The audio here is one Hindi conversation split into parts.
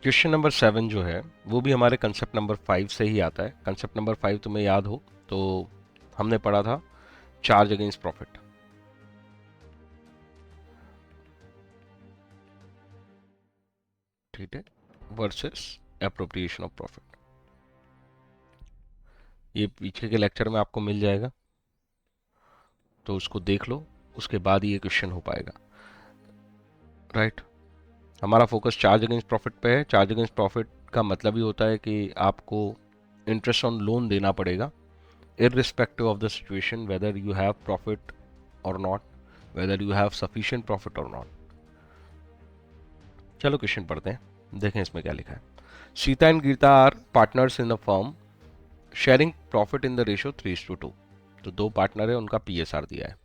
क्वेश्चन नंबर 7 जो है वो भी हमारे कंसेप्ट नंबर 5 से ही आता है। कंसेप्ट नंबर 5 तुम्हें याद हो तो हमने पढ़ा था चार्ज अगेंस्ट प्रॉफिट। ठीक है, वर्सेस एप्रोप्रिएशन ऑफ प्रॉफिट। ये पीछे के लेक्चर में आपको मिल जाएगा, तो उसको देख लो, उसके बाद ही ये क्वेश्चन हो पाएगा। राइट, हमारा फोकस चार्ज अगेंस्ट प्रॉफिट पे है। चार्ज अगेंस्ट प्रॉफिट का मतलब ही होता है कि आपको इंटरेस्ट ऑन लोन देना पड़ेगा, irrespective of the situation, whether you have profit or not, whether you have sufficient profit or not. चलो क्वेश्चन पढ़ते हैं, देखें इसमें क्या लिखा है। Sita and Gita are partners in the firm sharing profit in the ratio 3:2। तो दो पार्टनर है, उनका पीएसआर दिया है।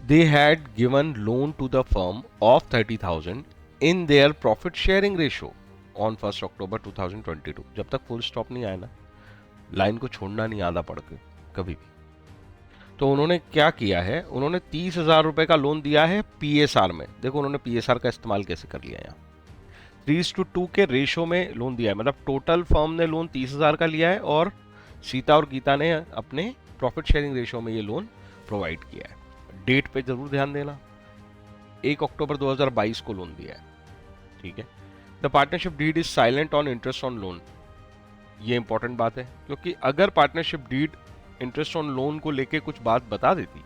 They had given loan to the firm of 30,000 in their profit sharing ratio on 1 October 2022। जब तक फुल स्टॉप नहीं आया ना, लाइन को छोड़ना नहीं आधा पढ़ के कभी भी। तो उन्होंने क्या किया है, उन्होंने 30,000 रुपए का लोन दिया है पीएसआर में। देखो उन्होंने पीएसआर का इस्तेमाल कैसे कर लिया, यहाँ 3:2 के रेशो में लोन दिया है, मतलब टोटल फर्म ने लोन 30,000 का लिया है और सीता और गीता ने अपने प्रॉफिट शेयरिंग रेशो में ये लोन प्रोवाइड किया है। डेट पे जरूर ध्यान देना, 1 अक्टूबर 2022 को लोन दिया है। ठीक है, the partnership deed is silent on interest on loan. ये इंपॉर्टेंट बात है, क्योंकि अगर partnership deed interest on loan को लेके कुछ बात बता देती,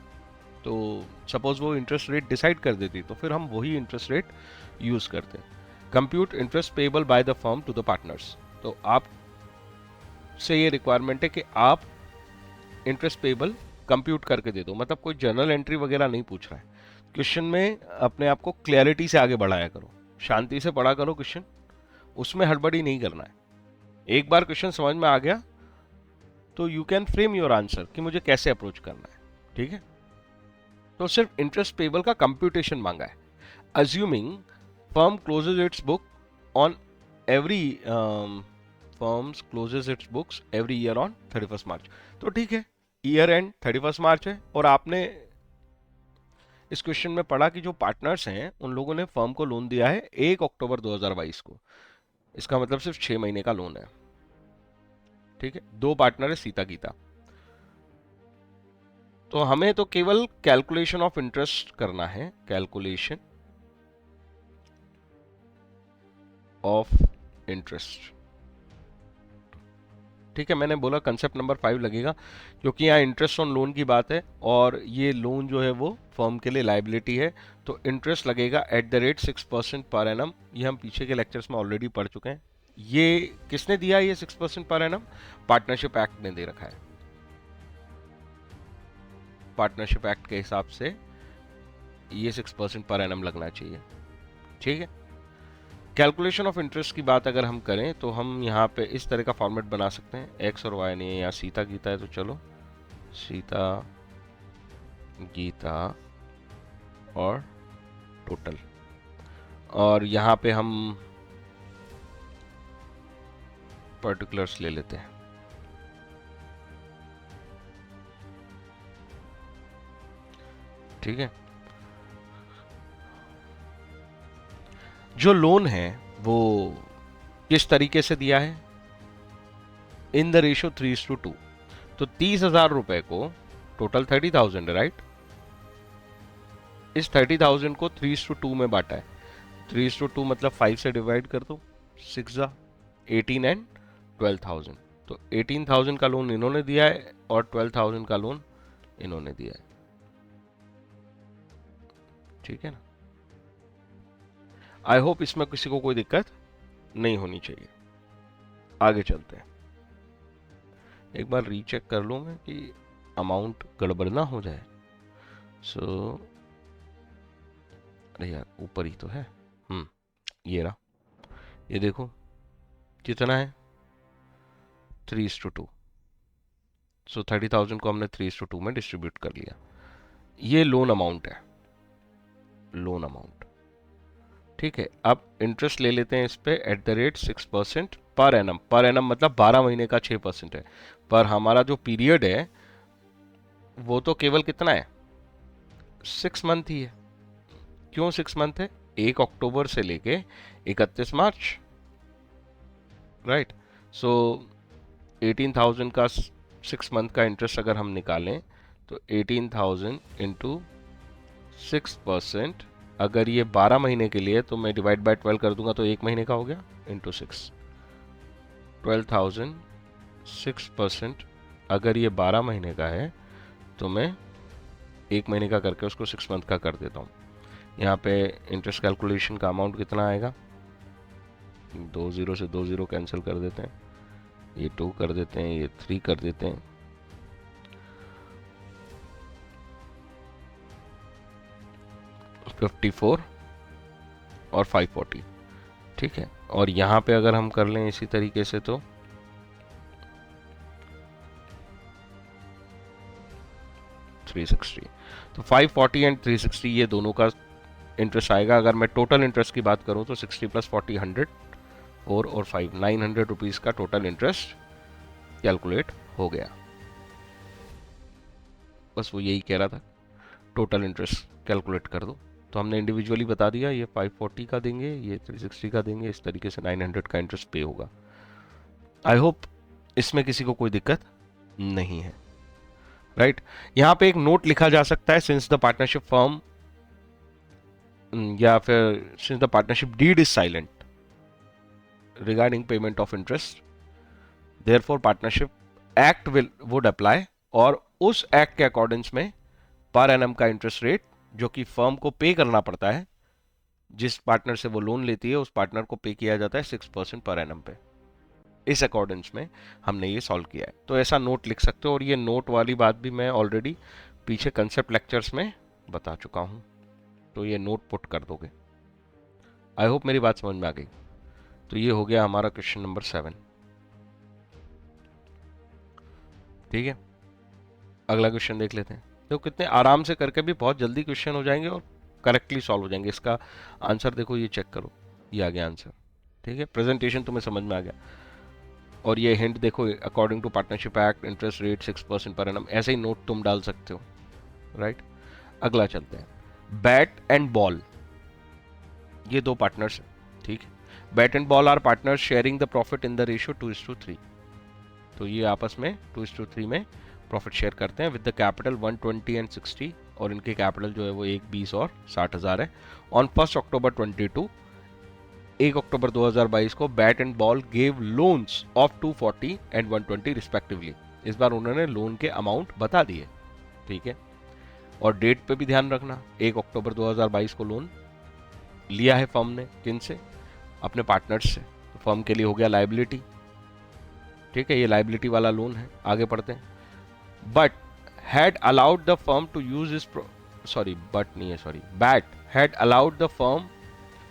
तो सपोज वो इंटरेस्ट रेट डिसाइड कर देती, तो फिर हम वही इंटरेस्ट रेट यूज करते हैं। Compute interest payable by the firm to the partners. तो आप से ये रिक्वायरमेंट है कि आप इंटरेस्ट पेबल कंप्यूट करके दे दो, मतलब कोई जर्नल एंट्री वगैरह नहीं पूछ रहा है। क्वेश्चन में अपने आप को क्लैरिटी से आगे बढ़ाया करो, शांति से पढ़ा करो क्वेश्चन, उसमें हड़बड़ी नहीं करना है। एक बार क्वेश्चन समझ में आ गया तो you can frame your answer कि मुझे कैसे अप्रोच करना है। ठीक है, तो सिर्फ इंटरेस्ट पेबल का कंप्यूटेशन मांगा है। Assuming firm closes its book on every firms closes its books every year on 31 March. तो ठीक है, ईयर एंड 31 मार्च है, और आपने इस क्वेश्चन में पढ़ा कि जो पार्टनर्स हैं उन लोगों ने फर्म को लोन दिया है 1 अक्टूबर 2022 को। इसका मतलब सिर्फ 6 महीने का लोन है। ठीक है, दो पार्टनर है सीता गीता। तो हमें तो केवल कैलकुलेशन ऑफ इंटरेस्ट करना है, कैलकुलेशन ऑफ इंटरेस्ट। ठीक है, मैंने बोला कंसेप्ट नंबर 5 लगेगा, क्योंकि यहाँ इंटरेस्ट ऑन लोन की बात है और ये लोन जो है वो फर्म के लिए लाइबिलिटी है, तो इंटरेस्ट लगेगा एट द रेट 6% पर एनम। ये हम पीछे के लेक्चर्स में ऑलरेडी पढ़ चुके हैं। ये किसने दिया, ये 6% पर एनम पार्टनरशिप एक्ट ने दे रखा है। पार्टनरशिप एक्ट के हिसाब से ये 6% पर एनम लगना चाहिए। ठीक है, कैलकुलेशन ऑफ इंटरेस्ट की बात अगर हम करें तो हम यहाँ पे इस तरह का फॉर्मेट बना सकते हैं, एक्स और वाई नहीं है, यहाँ सीता गीता है, तो चलो सीता गीता और टोटल, और यहाँ पे हम पर्टिकुलर्स ले लेते हैं। ठीक है, जो लोन है वो किस तरीके से दिया है, इन द रेशियो 3:2। तो 30,000 रुपए को टोटल 30,000 है, राइट। इस 30,000 को 3:2 में बांटा है। 3:2 मतलब 5 से डिवाइड कर दो, 6 18 एंड 12,000। तो 18,000 का लोन इन्होंने दिया है और 12,000 का लोन इन्होंने दिया है। ठीक है ना, आई होप इसमें किसी को कोई दिक्कत नहीं होनी चाहिए। आगे चलते हैं, एक बार रीचेक कर लूँ मैं कि अमाउंट गड़बड़ ना हो जाए। अरे यार ऊपर ही तो है, ये रहा, ये देखो कितना है 3:2। सो 30,000 को हमने 3:2 में डिस्ट्रीब्यूट कर लिया। ये लोन अमाउंट है, लोन अमाउंट। ठीक है, अब इंटरेस्ट ले लेते हैं इस पे एट द रेट 6% पर एनम। पर एनम मतलब 12 महीने का 6% है, पर हमारा जो पीरियड है वो तो केवल कितना है, 6 मंथ ही है। क्यों 6 मंथ है, 1 अक्टूबर से लेके 31 मार्च। राइट। सो 18,000 का 6 मंथ का इंटरेस्ट अगर हम निकालें तो 18,000 इंटू 6%, अगर ये 12 महीने के लिए तो मैं डिवाइड बाय 12 कर दूंगा तो 1 महीने का हो गया, इंटू 6, 12,000 6%, अगर ये 12 महीने का है तो मैं 1 महीने का करके उसको 6 मंथ का कर देता हूँ। यहाँ पे इंटरेस्ट कैलकुलेशन का अमाउंट कितना आएगा, 2 0 से 2 0 कैंसिल कर देते हैं, ये 2 कर देते हैं, ये 3 कर देते हैं, 54 और 540, ठीक है। और यहाँ पे अगर हम कर लें इसी तरीके से तो 360, तो 540 एंड 360 ये दोनों का इंटरेस्ट आएगा। अगर मैं टोटल इंटरेस्ट की बात करूं तो 60 प्लस 40 100, 4 और 5 900 रुपीज का टोटल इंटरेस्ट कैलकुलेट हो गया। बस वो यही कह रहा था, टोटल इंटरेस्ट कैलकुलेट कर दो। तो हमने इंडिविजुअली बता दिया, ये 540 का देंगे, ये 360 का देंगे, इस तरीके से 900 का इंटरेस्ट पे होगा। आई होप इसमें किसी को कोई दिक्कत नहीं है, राइट। यहां पे एक नोट लिखा जा सकता है, सिंस द पार्टनरशिप फर्म, या फिर since the partnership deed is silent regarding payment of interest, therefore partnership act would apply, और उस एक्ट के अकॉर्डिंग्स में पर एनम का इंटरेस्ट रेट जो कि फर्म को पे करना पड़ता है, जिस पार्टनर से वो लोन लेती है उस पार्टनर को पे किया जाता है 6% पर एनम पे। इस अकॉर्डिंग्स में हमने ये सॉल्व किया है, तो ऐसा नोट लिख सकते हो। और ये नोट वाली बात भी मैं ऑलरेडी पीछे कंसेप्ट लेक्चर्स में बता चुका हूं, तो ये नोट पुट कर दोगे। आई होप मेरी बात समझ में आ गई। तो ये हो गया हमारा क्वेश्चन नंबर 7, ठीक है। अगला क्वेश्चन देख लेते हैं। तो कितने आराम से करके भी बहुत जल्दी क्वेश्चन हो जाएंगे और करेक्टली सॉल्व हो जाएंगे। इसका आंसर देखो, ये चेक करो, ये आ गया आंसर, ठीक है। प्रेजेंटेशन तुम्हें समझ में आ गया, और ये हिंट देखो, according to partnership act interest rate 6% पर एनम, ऐसे ही नोट तुम डाल सकते हो, राइट। अगला चलते हैं, बैट एंड बॉल, ये दो पार्टनर्स हैं, ठीक है। Bat and Ball are partners sharing the profit in the ratio 2:3, तो ये आपस में 2:3 में प्रॉफिट शेयर करते हैं विद द कैपिटल 120 एंड 60, और इनके कैपिटल जो है वो 1, 20 और 60,000 है। ऑन 1 अक्टूबर 22, 1 अक्टूबर 2022 को bat and ball gave loans of 240 and 120 respectively. इस बार उन्होंने लोन के अमाउंट बता दिए, ठीक है। और डेट पे भी ध्यान रखना, 1 अक्टूबर 2022 को लोन लिया है फर्म ने, किन से, अपने पार्टनर्स से, तो फर्म के लिए हो गया लायबिलिटी, ठीक है। ये लायबिलिटी वाला लोन है। आगे पढ़ते हैं, but had allowed the firm to use his, sorry but नहीं है, sorry, Bat had allowed the firm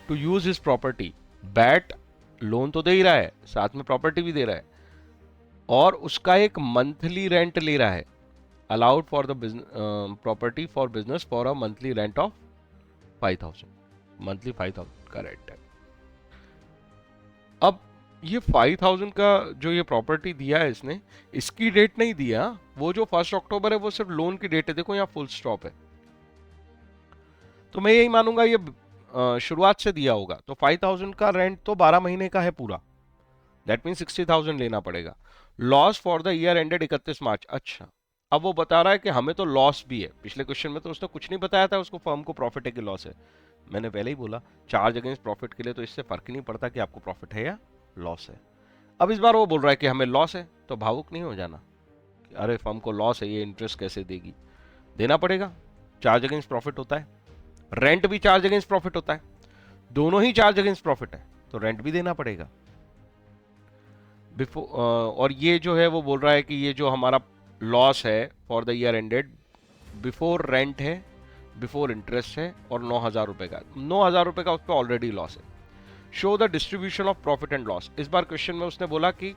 to use his property. Bat loan तो दे ही रहा है, साथ में प्रॉपर्टी भी दे रहा है, और उसका एक मंथली रेंट ले रहा है, allowed for the property for business for a monthly rent of 5,000, monthly 5,000 का रेंट है। अब ये 5,000 का जो ये प्रॉपर्टी दिया है इसने, इसकी डेट नहीं दिया, वो जो 1 अक्टूबर है वो सिर्फ लोन की डेट है, देखो यहाँ फुल स्टॉप है। तो मैं यही मानूंगा ये शुरुआत से दिया होगा, तो 5,000 का रेंट तो 12 महीने का है पूरा, दैट मीन 60,000 लेना पड़ेगा। Loss for the year ended 31 मार्च, अच्छा अब वो बता रहा है कि हमें तो लॉस भी है। पिछले क्वेश्चन में तो उसने कुछ नहीं बताया था उसको, फर्म को प्रॉफिट है कि लॉस है। मैंने पहले ही बोला, चार्ज अगेंस्ट प्रॉफिट के लिए तो इससे फर्क ही नहीं पड़ता कि आपको प्रॉफिट है या लॉस है। अब इस बार वो बोल रहा है कि हमें लॉस है, तो भावुक नहीं हो जाना, अरे फर्म को लॉस है, ये इंटरेस्ट कैसे देगी, देना पड़ेगा, चार्ज अगेंस्ट प्रॉफिट होता है, रेंट भी चार्ज अगेंस्ट प्रॉफिट होता है, दोनों ही चार्ज अगेंस्ट प्रॉफिट है, तो रेंट भी देना पड़ेगा बिफोर। और ये जो है वो बोल रहा है कि ये जो हमारा लॉस है for the year ended, before rent है, बिफोर इंटरेस्ट है, और 9,000 रुपए का, 9,000 रुपए का उस पर ऑलरेडी लॉस है। Show the distribution of profit and loss, इस बार क्वेश्चन में उसने बोला कि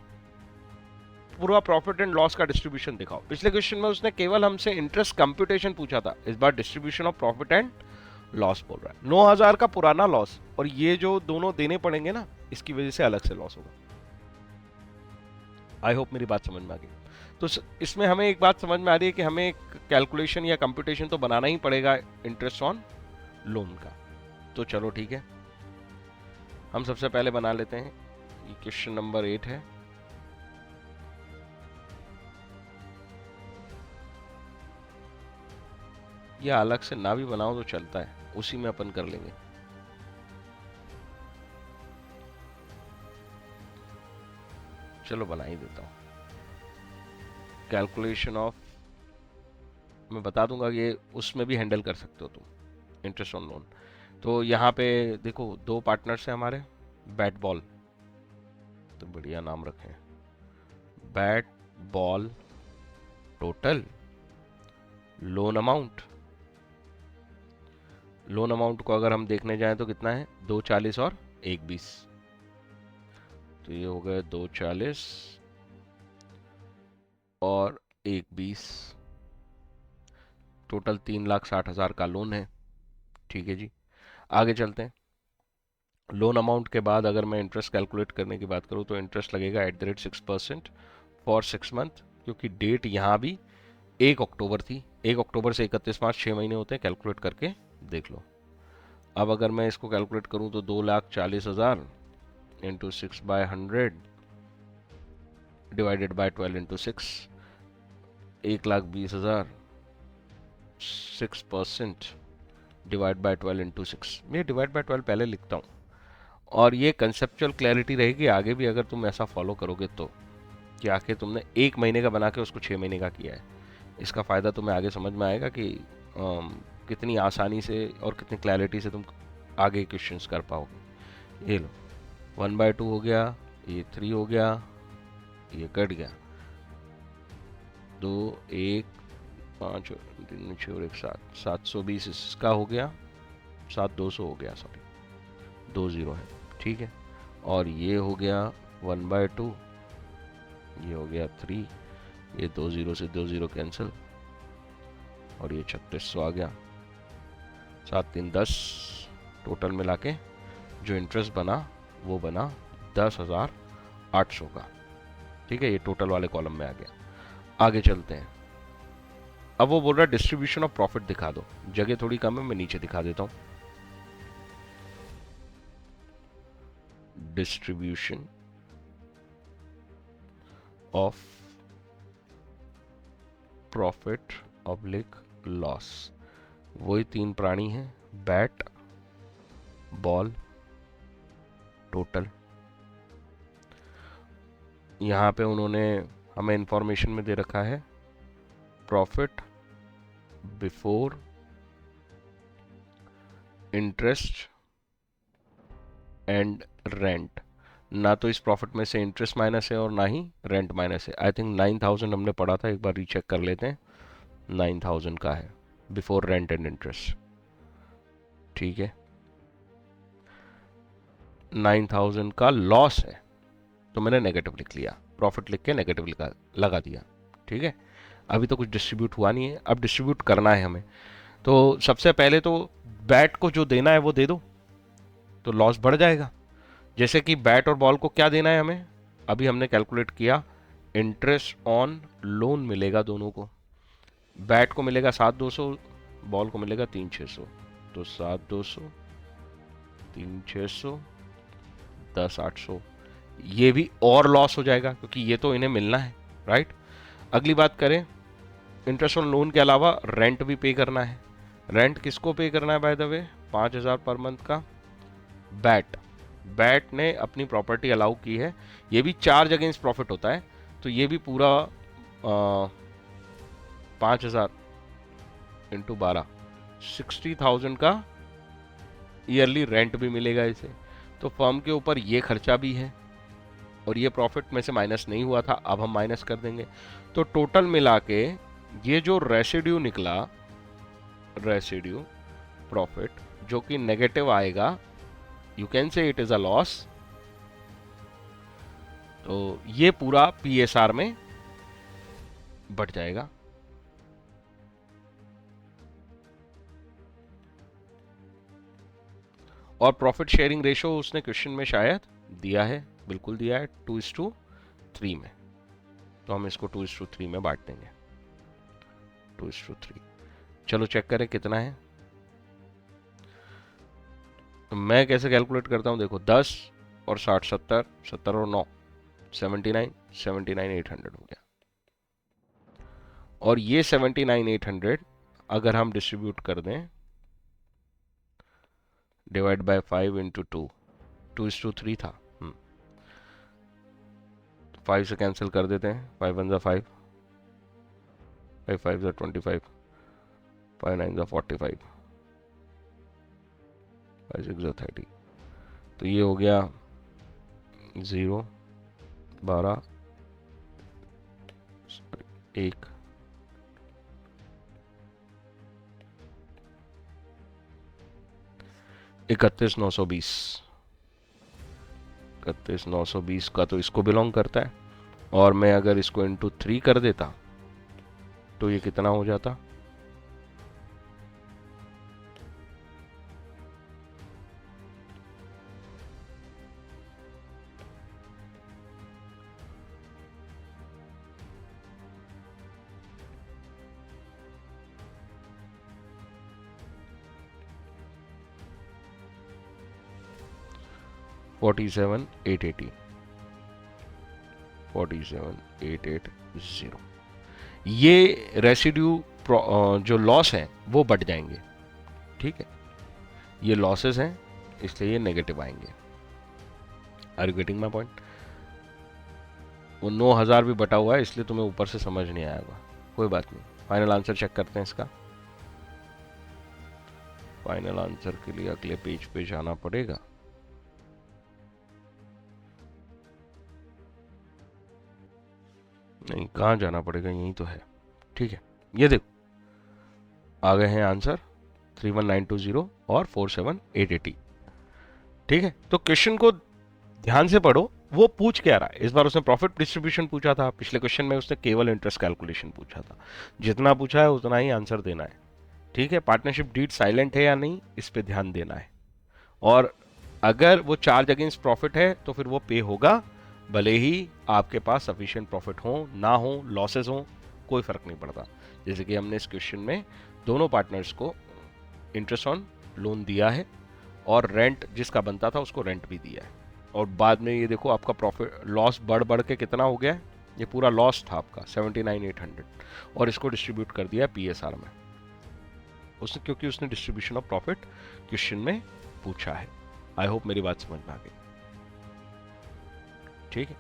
पूरा प्रॉफिट एंड लॉस का डिस्ट्रीब्यूशन दिखाओ। पिछले क्वेश्चन में उसने केवल हमसे इंटरेस्ट कंप्यूटेशन पूछा था, इस बार distribution of profit and loss बोल रहा है। 9,000 का पुराना लॉस, और ये जो दोनों देने पड़ेंगे ना, इसकी वजह से अलग से लॉस होगा। आई होप मेरी बात समझ में आ गई। तो इसमें हमें एक बात समझ में आ रही है कि हमें एक कैलकुलेशन या कंप्यूटेशन तो बनाना ही पड़ेगा इंटरेस्ट ऑन लोन का। तो चलो ठीक है, हम सबसे पहले बना लेते हैं ये क्वेश्चन नंबर 8 है। ये अलग से ना भी बनाओ तो चलता है, उसी में अपन कर लेंगे। चलो बना ही देता हूँ। कैलकुलेशन ऑफ, मैं बता दूंगा, ये उसमें भी हैंडल कर सकते हो तुम, इंटरेस्ट ऑन लोन। तो यहाँ पे देखो, दो पार्टनर्स हैं हमारे, बैट बॉल, तो बढ़िया नाम रखें, bat ball, total loan amount. Loan amount को अगर हम देखने जाएं तो कितना है, 240 और 120, तो ये हो गए 240 और 120, टोटल 3,60,000 का लोन है। ठीक है जी, आगे चलते हैं। लोन अमाउंट के बाद अगर मैं इंटरेस्ट कैलकुलेट करने की बात करूं तो इंटरेस्ट लगेगा @6% फॉर 6 मंथ, क्योंकि डेट यहाँ भी 1 अक्टूबर थी। 1 अक्टूबर से 31 मार्च 6 महीने होते हैं, कैलकुलेट करके देख लो। अब अगर मैं इसको कैलकुलेट करूं तो 2,40,000 into 6/100 divided by 12 into 6, 1,20,000, 6% divide by 12 into 6। मैं डिवाइड बाय 12 पहले लिखता हूँ, और ये कंसेप्चुअल क्लैरिटी रहेगी आगे भी अगर तुम ऐसा फॉलो करोगे तो, कि आखिर तुमने 1 महीने का बना के उसको 6 महीने का किया है। इसका फ़ायदा तुम्हें आगे समझ में आएगा कि कितनी आसानी से और कितनी क्लैरिटी से तुम आगे क्वेश्चंस कर पाओगे। ये लो, 1/2 हो गया, ये 3 हो गया, ये कट गया, 2 1 5 3 6 और 1 7, 720 इसका हो गया, 7,200 हो गया, सॉरी 2 0 है। ठीक है, और ये हो गया 1/2, ये हो गया 3, ये 2 0 से 2 0 कैंसिल, और ये 3600 आ गया, 7 3 10, टोटल मिला के जो इंटरेस्ट बना वो बना 10,800 का। ठीक है, ये टोटल वाले कॉलम में आ गया। आगे चलते हैं। अब वो बोल रहा है डिस्ट्रीब्यूशन ऑफ प्रॉफिट दिखा दो, जगह थोड़ी कम है, मैं नीचे दिखा देता हूं। Distribution of profit oblique loss, वही 3 प्राणी हैं, बैट बॉल टोटल। यहां पे उन्होंने हमें इंफॉर्मेशन में दे रखा है profit before interest and rent. ना तो इस प्रॉफिट में से इंटरेस्ट माइनस है और ना ही रेंट माइनस है। आई थिंक 9,000 हमने पढ़ा था, एक बार रीचेक कर लेते हैं। 9,000 का है बिफोर रेंट एंड इंटरेस्ट। ठीक है, 9,000 का लॉस है तो मैंने नेगेटिव लिख लिया, प्रॉफिट लिख के नेगेटिव लगा दिया। ठीक है, अभी तो कुछ डिस्ट्रीब्यूट हुआ नहीं है, अब डिस्ट्रीब्यूट करना है हमें। तो सबसे पहले तो बैट को जो देना है वो दे दो, तो लॉस बढ़ जाएगा। जैसे कि बैट और बॉल को क्या देना है हमें, अभी हमने कैलकुलेट किया, इंटरेस्ट ऑन लोन मिलेगा दोनों को। बैट को मिलेगा 7,200, बॉल को मिलेगा 3,600, तो 7,200 3,600 10,800, ये भी और लॉस हो जाएगा क्योंकि ये तो इन्हें मिलना है, राइट। अगली बात करें, इंटरेस्ट ऑन लोन के अलावा रेंट भी पे करना है। रेंट किसको पे करना है by the way, 5,000 per month का। बैट ने अपनी प्रॉपर्टी अलाउ की है, ये भी चार्ज अगेंस्ट प्रॉफिट होता है, तो ये भी पूरा 5,000 इंटू 12, 60,000 का ईयरली रेंट भी मिलेगा इसे। तो फर्म के ऊपर ये खर्चा भी है, और ये प्रॉफिट में से माइनस नहीं हुआ था, अब हम माइनस कर देंगे। तो टोटल मिला के ये जो रेसिड्यू निकला, रेसिड्यू प्रॉफिट जो कि नेगेटिव आएगा, you can say it is a loss. तो ये पूरा पीएसआर में बढ़ जाएगा। और प्रॉफिट शेयरिंग रेशो उसने क्वेश्चन में शायद दिया है, बिल्कुल दिया है, 2:3 में। तो हम इसको 2:3 में बांट देंगे, 2:3। चलो चेक करें कितना है। तो मैं कैसे कैलकुलेट करता हूं, देखो 10 और 60 70, 70 और 9 79, 79,800 हो गया। और ये 79,800 अगर हम डिस्ट्रीब्यूट कर दें डिवाइड बाय 5 इंटू 2, 2:3 था। 5 से कैंसिल कर देते हैं, 5 1 5, 5 5 25, 5 9 45, 5 6 30। तो ये हो गया 0 12 1 31,920। 31,920 का तो इसको बिलोंग करता है, और मैं अगर इसको इंटू 3 कर देता तो ये कितना हो जाता? $47,880, 47,880। ये रेसिड्यू जो लॉस है वो बढ़ जाएंगे, ठीक है। ये लॉसेस हैं इसलिए ये नेगेटिव आएंगे। Are you getting my point? वो 9,000 भी बटा हुआ है इसलिए तुम्हें ऊपर से समझ नहीं आएगा, कोई बात नहीं। फाइनल आंसर चेक करते हैं इसका। फाइनल आंसर के लिए अगले पेज पे जाना पड़ेगा। नहीं, कहाँ जाना पड़ेगा, यही तो है, ठीक है। ये देखो आ गए हैं आंसर 31920 और 47,880, ठीक है। तो क्वेश्चन को ध्यान से पढ़ो, वो पूछ क्या रहा है। इस बार उसने प्रॉफिट डिस्ट्रीब्यूशन पूछा था, पिछले क्वेश्चन में उसने केवल इंटरेस्ट कैलकुलेशन पूछा था। जितना पूछा है उतना ही आंसर देना है, ठीक है। पार्टनरशिप डीड साइलेंट है या नहीं, इस पे ध्यान देना है। और अगर वो चार्ज अगेंस्ट प्रॉफिट है तो फिर वो पे होगा, भले ही आपके पास सफिशिएंट प्रॉफिट हो ना हो, लॉसेस हो, कोई फर्क नहीं पड़ता। जैसे कि हमने इस क्वेश्चन में दोनों पार्टनर्स को इंटरेस्ट ऑन लोन दिया है और रेंट जिसका बनता था उसको रेंट भी दिया है। और बाद में ये देखो आपका प्रॉफिट लॉस बढ़ बढ़ के कितना हो गया, ये पूरा लॉस था आपका 79,800, और इसको डिस्ट्रीब्यूट कर दिया पीएसआर में उसने, क्योंकि उसने डिस्ट्रीब्यूशन ऑफ प्रॉफिट क्वेश्चन में पूछा है। आई होप मेरी बात समझ में आ गई, ठीक है।